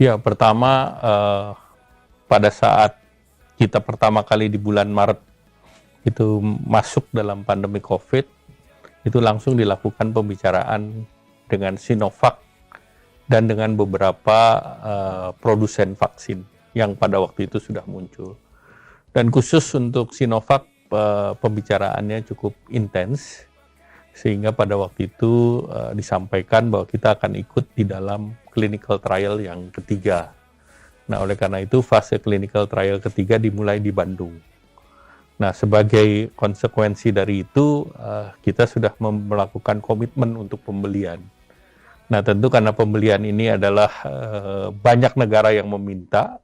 Ya, pertama pada saat kita pertama kali di bulan Maret itu masuk dalam pandemi COVID, itu langsung dilakukan pembicaraan dengan Sinovac dan dengan beberapa produsen vaksin yang pada waktu itu sudah muncul. Dan khusus untuk Sinovac, pembicaraannya cukup intens, sehingga pada waktu itu disampaikan bahwa kita akan ikut di dalam clinical trial yang ketiga. Nah, oleh karena itu fase clinical trial ketiga dimulai di Bandung. Nah, sebagai konsekuensi dari itu, kita sudah melakukan komitmen untuk pembelian. Nah, tentu karena pembelian ini adalah banyak negara yang meminta.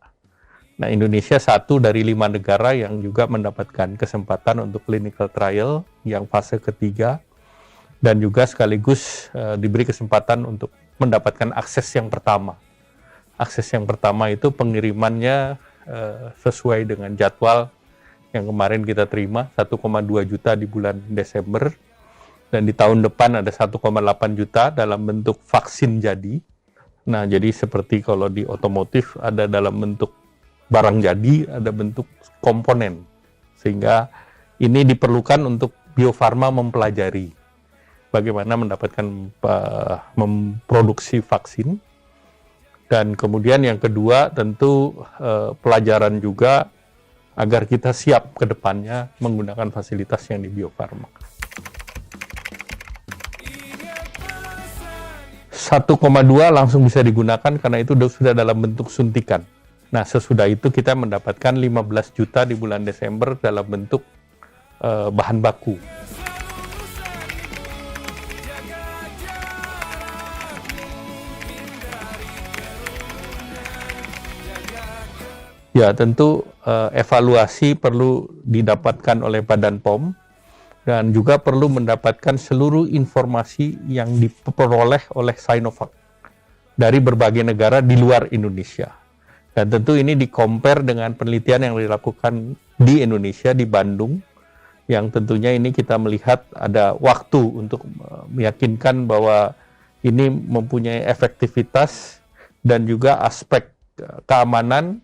Nah, Indonesia satu dari 5 negara yang juga mendapatkan kesempatan untuk clinical trial yang fase ketiga, dan juga sekaligus diberi kesempatan untuk mendapatkan akses yang pertama. Akses yang pertama itu pengirimannya sesuai dengan jadwal yang kemarin kita terima, 1,2 juta di bulan Desember, dan di tahun depan ada 1,8 juta dalam bentuk vaksin jadi. Nah, jadi seperti kalau di otomotif ada dalam bentuk barang jadi, ada bentuk komponen. Sehingga ini diperlukan untuk Bio Farma mempelajari bagaimana mendapatkan memproduksi vaksin. Dan kemudian yang kedua tentu pelajaran juga agar kita siap ke depannya menggunakan fasilitas yang di Bio Farma. 1,2 langsung bisa digunakan karena itu sudah dalam bentuk suntikan. Nah, sesudah itu kita mendapatkan 15 juta di bulan Desember dalam bentuk bahan baku. Ya, tentu evaluasi perlu didapatkan oleh Badan POM dan juga perlu mendapatkan seluruh informasi yang diperoleh oleh Sinovac dari berbagai negara di luar Indonesia. Dan tentu ini di-compare dengan penelitian yang dilakukan di Indonesia, di Bandung, yang tentunya ini kita melihat ada waktu untuk meyakinkan bahwa ini mempunyai efektivitas dan juga aspek keamanan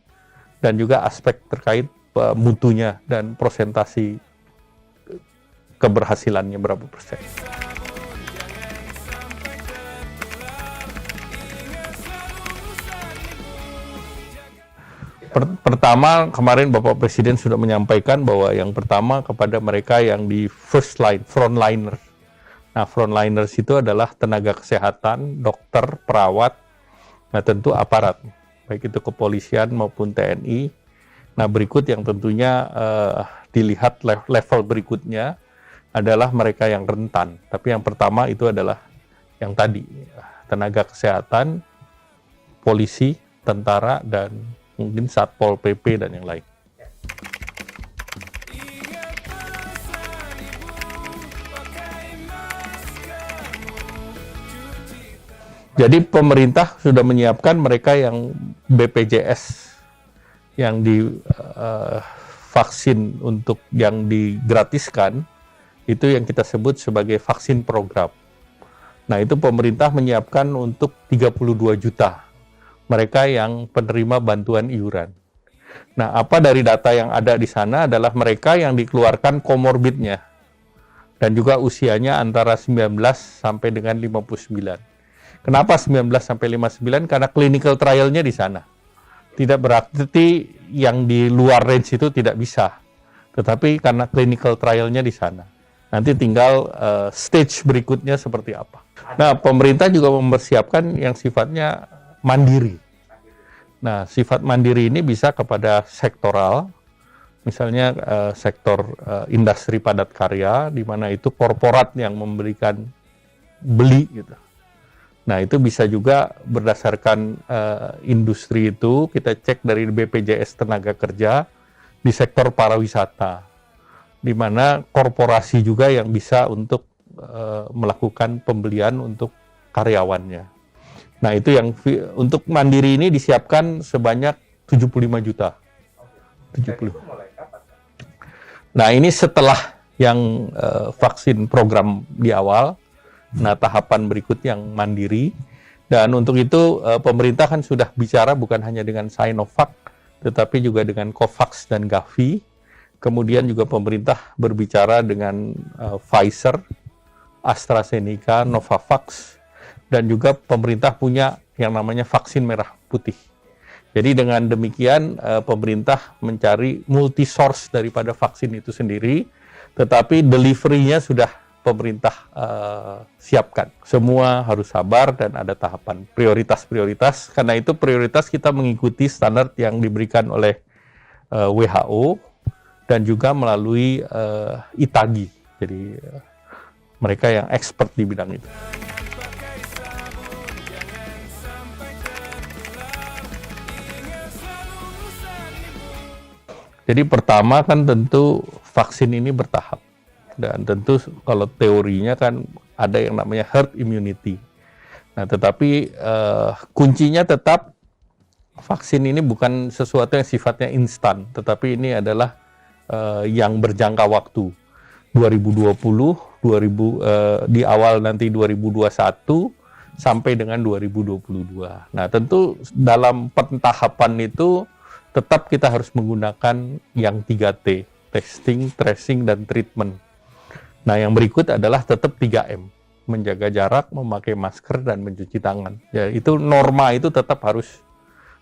dan juga aspek terkait mutunya dan prosentasi keberhasilannya berapa persen. Pertama, kemarin Bapak Presiden sudah menyampaikan bahwa yang pertama kepada mereka yang di first line, frontliners. Nah, frontliners itu adalah tenaga kesehatan, dokter, perawat, nah tentu aparat, baik itu kepolisian maupun TNI. Nah, berikut yang tentunya dilihat level berikutnya adalah mereka yang rentan. Tapi yang pertama itu adalah yang tadi, tenaga kesehatan, polisi, tentara, dan mungkin Satpol PP dan yang lain. Jadi pemerintah sudah menyiapkan mereka yang BPJS, yang di vaksin untuk yang digratiskan, itu yang kita sebut sebagai vaksin program. Nah, itu pemerintah menyiapkan untuk 32 juta. Mereka yang penerima bantuan iuran. Nah, apa dari data yang ada di sana adalah mereka yang dikeluarkan komorbidnya dan juga usianya antara 19 sampai dengan 59. Kenapa 19 sampai 59? Karena clinical trial-nya di sana. Tidak berarti yang di luar range itu tidak bisa, tetapi karena clinical trial-nya di sana. Nanti tinggal stage berikutnya seperti apa. Nah, pemerintah juga mempersiapkan yang sifatnya mandiri. Nah, sifat mandiri ini bisa kepada sektoral, misalnya sektor industri padat karya, di mana itu korporat yang memberikan beli gitu. Nah, itu bisa juga berdasarkan industri itu, kita cek dari BPJS Tenaga Kerja di sektor pariwisata, di mana korporasi juga yang bisa untuk melakukan pembelian untuk karyawannya. Nah, itu yang untuk mandiri ini disiapkan sebanyak 75 juta. 70. Nah, ini setelah yang vaksin program di awal. Nah, tahapan berikut yang mandiri. Dan untuk itu pemerintah kan sudah bicara bukan hanya dengan Sinovac, tetapi juga dengan Covax dan Gavi. Kemudian juga pemerintah berbicara dengan Pfizer, AstraZeneca, Novavax, dan juga pemerintah punya yang namanya vaksin merah putih. Jadi dengan demikian pemerintah mencari multi source daripada vaksin itu sendiri, tetapi delivery-nya sudah pemerintah siapkan. Semua harus sabar dan ada tahapan prioritas-prioritas. Karena itu prioritas kita mengikuti standar yang diberikan oleh WHO dan juga melalui ITAGI. Jadi mereka yang expert di bidang itu. Jadi pertama kan tentu vaksin ini bertahap. Dan tentu kalau teorinya kan ada yang namanya herd immunity. Nah tetapi kuncinya tetap vaksin ini bukan sesuatu yang sifatnya instan. Tetapi ini adalah yang berjangka waktu. 2020, di awal nanti 2021, sampai dengan 2022. Nah tentu dalam pentahapan itu tetap kita harus menggunakan yang 3T, testing, tracing, dan treatment. Nah, yang berikut adalah tetap 3M, menjaga jarak, memakai masker, dan mencuci tangan. Ya, itu norma itu tetap harus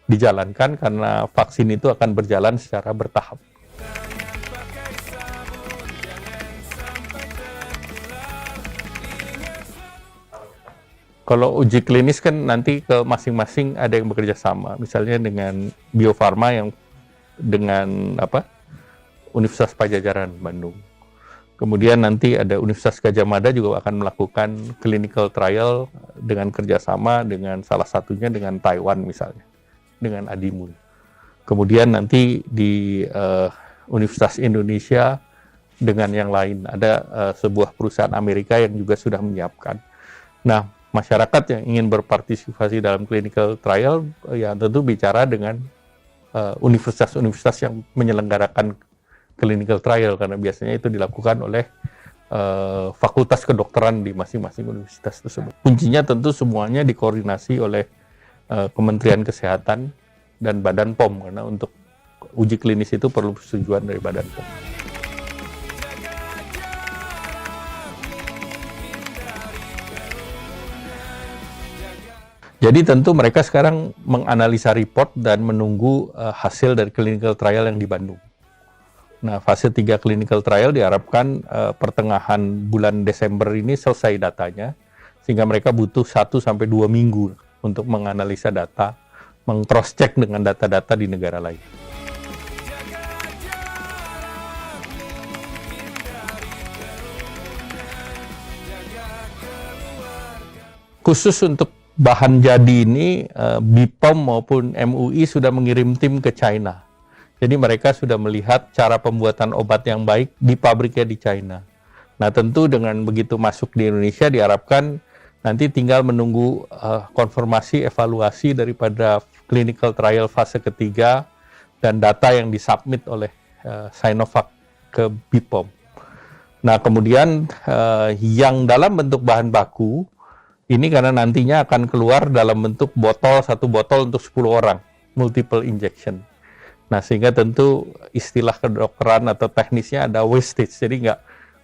dijalankan karena vaksin itu akan berjalan secara bertahap. Kalau uji klinis kan nanti ke masing-masing ada yang bekerja sama, misalnya dengan Bio Farma yang dengan Universitas Padjadjaran Bandung. Kemudian nanti ada Universitas Gadjah Mada juga akan melakukan clinical trial dengan kerjasama dengan salah satunya dengan Taiwan misalnya, dengan Adimun. Kemudian nanti di Universitas Indonesia dengan yang lain, ada sebuah perusahaan Amerika yang juga sudah menyiapkan. Nah, masyarakat yang ingin berpartisipasi dalam clinical trial ya tentu bicara dengan universitas-universitas yang menyelenggarakan clinical trial karena biasanya itu dilakukan oleh fakultas kedokteran di masing-masing universitas tersebut. Kuncinya tentu semuanya dikoordinasi oleh Kementerian Kesehatan dan Badan POM karena untuk uji klinis itu perlu persetujuan dari Badan POM. Jadi tentu mereka sekarang menganalisa report dan menunggu hasil dari clinical trial yang di Bandung. Nah, fase 3 clinical trial diharapkan pertengahan bulan Desember ini selesai datanya, sehingga mereka butuh 1-2 minggu untuk menganalisa data, meng-cross-check dengan data-data di negara lain. Khusus untuk bahan jadi ini, BPOM maupun MUI sudah mengirim tim ke China. Jadi mereka sudah melihat cara pembuatan obat yang baik di pabriknya di China. Nah tentu dengan begitu masuk di Indonesia diharapkan nanti tinggal menunggu konfirmasi evaluasi daripada clinical trial fase ketiga dan data yang disubmit oleh Sinovac ke BPOM. Nah kemudian yang dalam bentuk bahan baku, ini karena nantinya akan keluar dalam bentuk botol, 1 botol untuk 10 orang, multiple injection. Nah, sehingga tentu istilah kedokteran atau teknisnya ada wastage. Jadi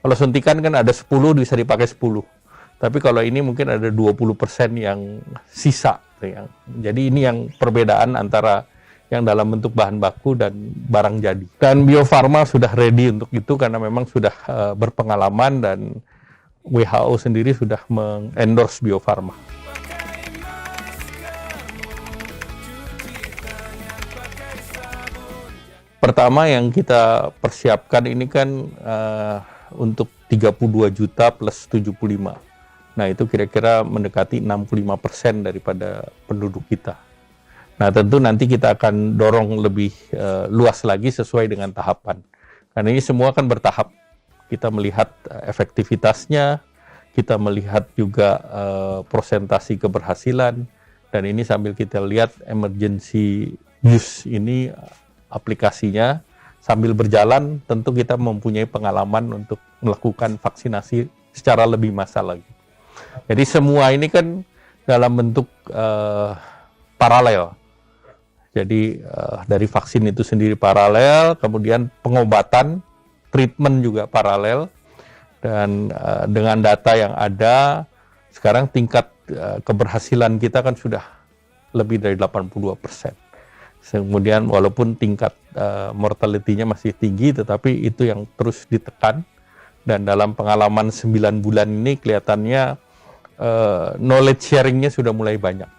kalau suntikan kan ada 10, bisa dipakai 10. Tapi kalau ini mungkin ada 20% yang sisa. Jadi ini yang perbedaan antara yang dalam bentuk bahan baku dan barang jadi. Dan Bio Farma sudah ready untuk itu karena memang sudah berpengalaman dan WHO sendiri sudah mengendorse Bio Farma. Pertama yang kita persiapkan ini kan untuk 32 juta plus 75. Nah itu kira-kira mendekati 65% daripada penduduk kita. Nah tentu nanti kita akan dorong lebih luas lagi sesuai dengan tahapan. Karena ini semua kan bertahap. Kita melihat efektivitasnya, kita melihat juga persentase keberhasilan, dan ini sambil kita lihat emergency use ini aplikasinya, sambil berjalan tentu kita mempunyai pengalaman untuk melakukan vaksinasi secara lebih massal lagi. Jadi semua ini kan dalam bentuk paralel. Jadi dari vaksin itu sendiri paralel, kemudian pengobatan, treatment juga paralel, dan dengan data yang ada, sekarang tingkat keberhasilan kita kan sudah lebih dari 82%. Kemudian walaupun tingkat mortality-nya masih tinggi, tetapi itu yang terus ditekan, dan dalam pengalaman 9 bulan ini kelihatannya knowledge sharing-nya sudah mulai banyak.